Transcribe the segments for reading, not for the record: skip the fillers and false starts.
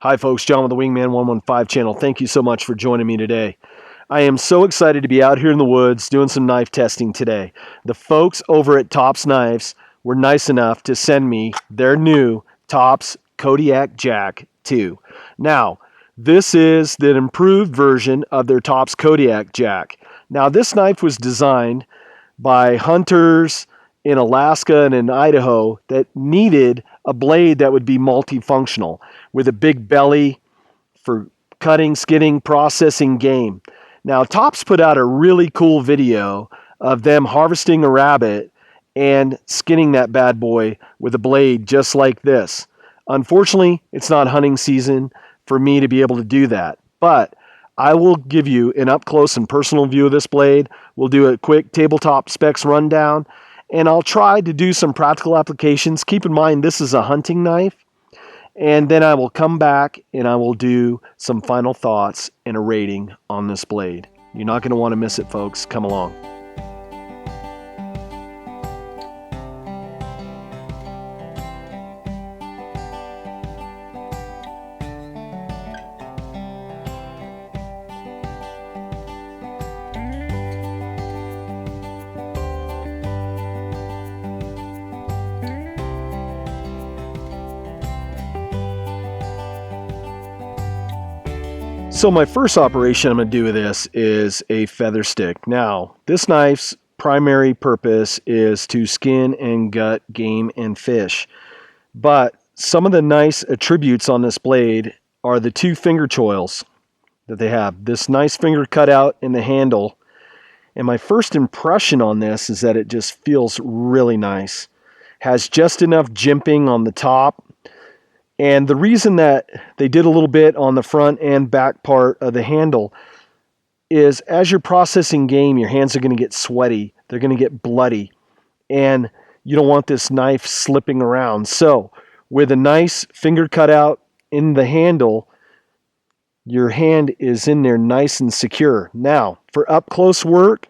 Hi folks, John with the Wingman115 channel. Thank you so much for joining me today. I am so excited to be out here in the woods doing some knife testing today. The folks over at Tops Knives were nice enough to send me their new Tops Kodiak JAC2. Now, this is the improved version of their Tops Kodiak JAC. Now, this knife was designed by hunters in Alaska and in Idaho that needed a blade that would be multifunctional with a big belly for cutting, skinning, processing game. Now, Tops put out a really cool video of them harvesting a rabbit and skinning that bad boy with a blade just like this. Unfortunately, it's not hunting season for me to be able to do that, but I will give you an up-close and personal view of this blade. We'll do a quick tabletop specs rundown, and I'll try to do some practical applications. Keep in mind, this is a hunting knife, and then I will come back and I will do some final thoughts and a rating on this blade. You're not going to want to miss it, folks. Come along. So my first operation I'm going to do with this is a feather stick. Now, this knife's primary purpose is to skin and gut game and fish. But some of the nice attributes on this blade are the two finger choils that they have. This nice finger cutout in the handle. And my first impression on this is that it just feels really nice. Has just enough jimping on the top. And the reason that they did a little bit on the front and back part of the handle is as you're processing game, your hands are going to get sweaty. They're going to get bloody. And you don't want this knife slipping around. So with a nice finger cutout in the handle, your hand is in there nice and secure. Now, for up close work,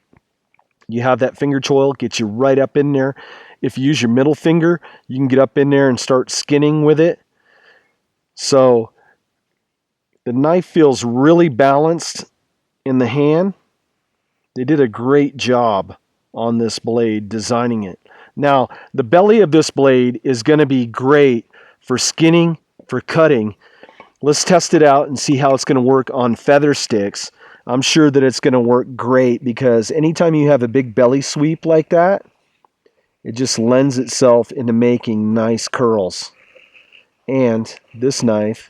you have that finger choil, get you right up in there. If you use your middle finger, you can get up in there and start skinning with it. So the knife feels really balanced in the hand. They did a great job on this blade designing it. Now, the belly of this blade is going to be great for skinning, for cutting. Let's test it out and see how it's going to work on feather sticks. I'm sure that it's going to work great because anytime you have a big belly sweep like that, it just lends itself into making nice curls. And this knife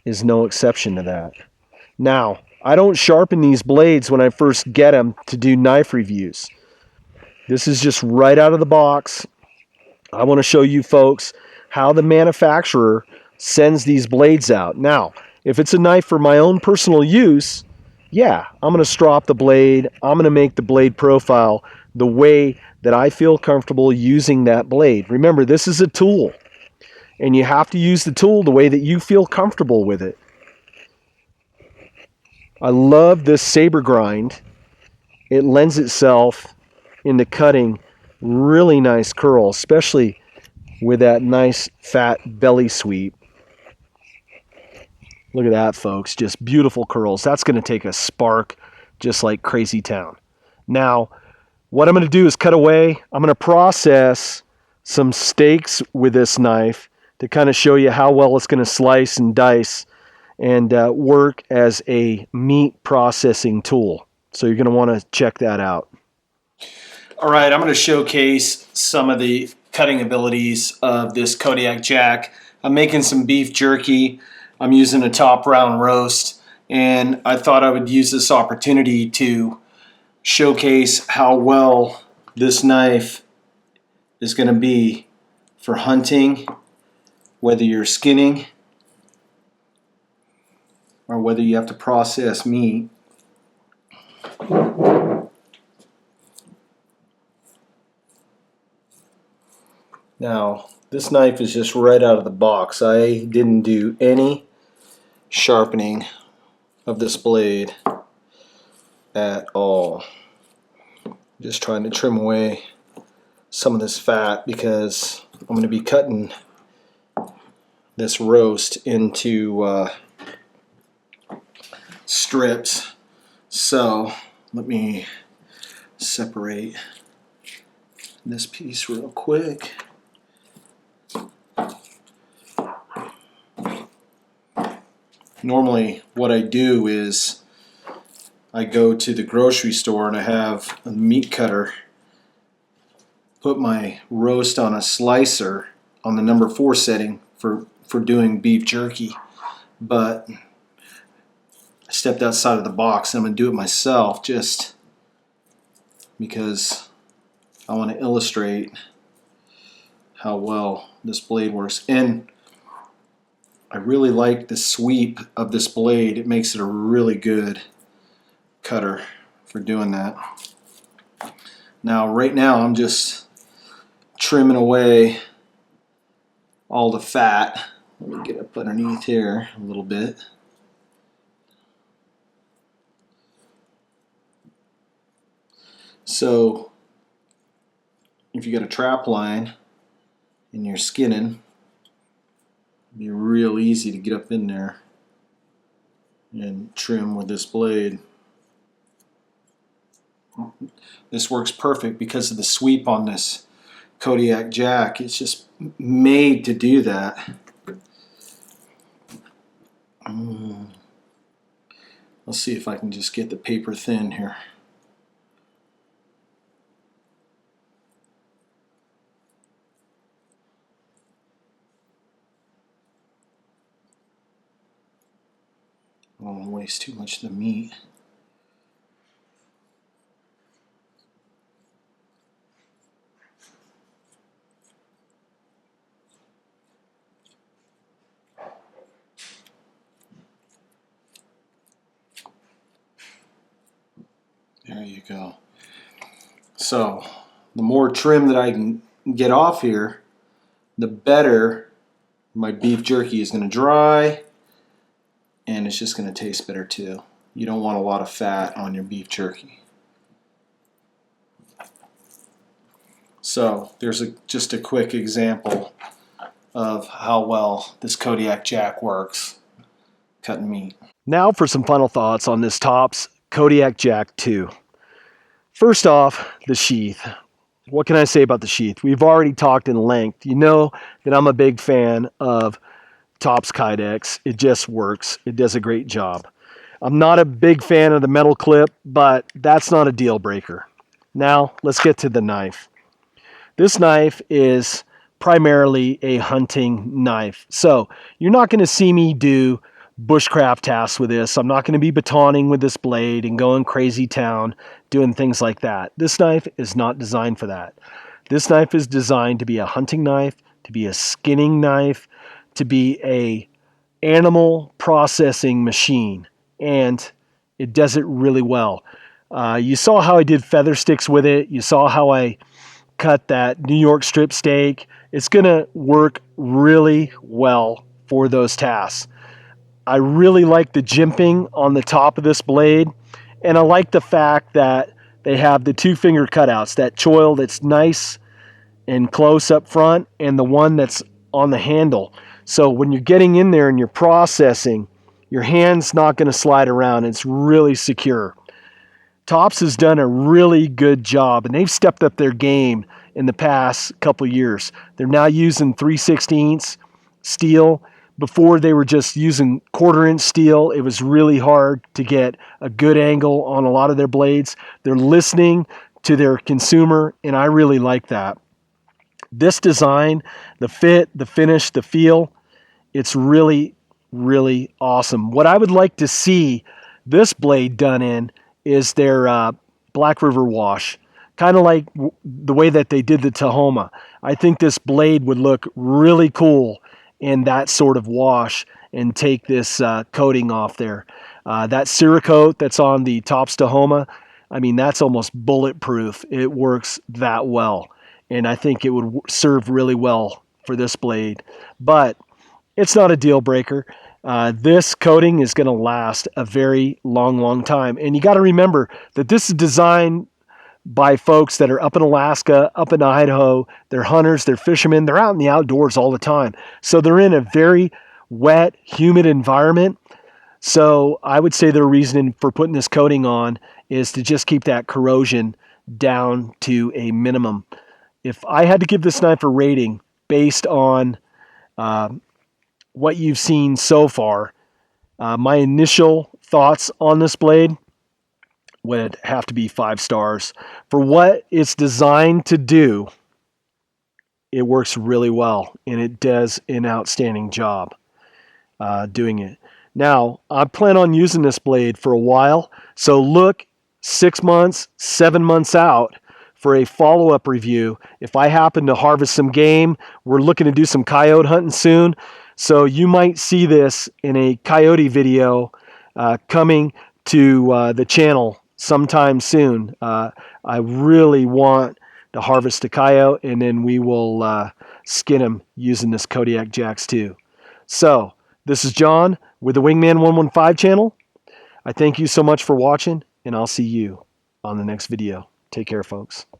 is no exception to that. Now, I don't sharpen these blades when I first get them to do knife reviews. This is just right out of the box. I want to show you folks how the manufacturer sends these blades out. Now, if it's a knife for my own personal use, yeah, I'm going to strop the blade. I'm going to make the blade profile the way that I feel comfortable using that blade. Remember, this is a tool. And you have to use the tool the way that you feel comfortable with it. I love this saber grind. It lends itself into cutting really nice curls, especially with that nice fat belly sweep. Look at that, folks. Just beautiful curls. That's going to take a spark just like crazy town. Now, what I'm going to do is cut away. I'm going to process some steaks with this knife to kind of show you how well it's going to slice and dice and work as a meat processing tool. So you're going to want to check that out. All right, I'm going to showcase some of the cutting abilities of this Kodiak JAC. I'm making some beef jerky. I'm using a top round roast, and I thought I would use this opportunity to showcase how well this knife is going to be for hunting, whether you're skinning or whether you have to process meat. Now, this knife is just right out of the box. I didn't do any sharpening of this blade at all. Just trying to trim away some of this fat because I'm going to be cutting this roast into strips. So let me separate this piece real quick. Normally what I do is I go to the grocery store and I have a meat cutter, put my roast on a slicer on the number 4 setting for doing beef jerky, but I stepped outside of the box and I'm going to do it myself just because I want to illustrate how well this blade works. And I really like the sweep of this blade. It makes it a really good cutter for doing that. Now right now I'm just trimming away all the fat. Let me get up underneath here a little bit. So if you got a trap line and you're skinning, it'd be real easy to get up in there and trim with this blade. This works perfect because of the sweep on this Kodiak JAC. It's just made to do that. Let's see if I can just get the paper thin here. I don't want to waste too much of the meat. There you go. So the more trim that I can get off here, the better my beef jerky is going to dry, and it's just going to taste better too. You don't want a lot of fat on your beef jerky. So there's just a quick example of how well this Kodiak JAC works cutting meat. Now for some final thoughts on this Tops Kodiak JAC2. First off, the sheath. What can I say about the sheath? We've already talked in length. You know that I'm a big fan of Tops Kydex. It just works. It does a great job. I'm not a big fan of the metal clip, but that's not a deal breaker. Now, let's get to the knife. This knife is primarily a hunting knife. So, you're not going to see me do bushcraft tasks with this. I'm not going to be batoning with this blade and going crazy town doing things like that. This knife is not designed for that. This knife is designed to be a hunting knife, to be a skinning knife, to be a animal processing machine, and it does it really well. You saw how I did feather sticks with it. You saw how I cut that New York strip steak. It's going to work really well for those tasks. I really like the jimping on the top of this blade, and I like the fact that they have the 2-finger cutouts, that choil that's nice and close up front, and the one that's on the handle. So when you're getting in there and you're processing, your hand's not going to slide around. It's really secure. Tops has done a really good job, and they've stepped up their game in the past couple years. They're now using 3/16 steel. Before, they were just using 1/4-inch steel. It was really hard to get a good angle on a lot of their blades. They're listening to their consumer, and I really like that. This design, the fit, the finish, the feel, it's really, really awesome. What I would like to see this blade done in is their Black River wash, kind of like the way that they did the Tahoma. I think this blade would look really cool in that sort of wash and take this coating off there. That Cerakote that's on the Tops Tahoma, I mean, that's almost bulletproof. It works that well, and I think it would serve really well for this blade. But it's not a deal breaker. This coating is going to last a very long, long time. And you got to remember that this is designed by folks that are up in Alaska, up in Idaho. They're hunters, they're fishermen, they're out in the outdoors all the time. So they're in a very wet, humid environment. So I would say their reasoning for putting this coating on is to just keep that corrosion down to a minimum. If I had to give this knife a rating based on what you've seen so far, my initial thoughts on this blade would have to be 5 stars. For what it's designed to do, it works really well, and it does an outstanding job doing it. Now, I plan on using this blade for a while, so look 6 months, 7 months out for a follow-up review. If I happen to harvest some game, we're looking to do some coyote hunting soon, so you might see this in a coyote video coming to the channel sometime soon. I really want to harvest a coyote, and then we will skin him using this Kodiak JAC2. So, this is John with the Wingman115 channel. I thank you so much for watching, and I'll see you on the next video. Take care, folks.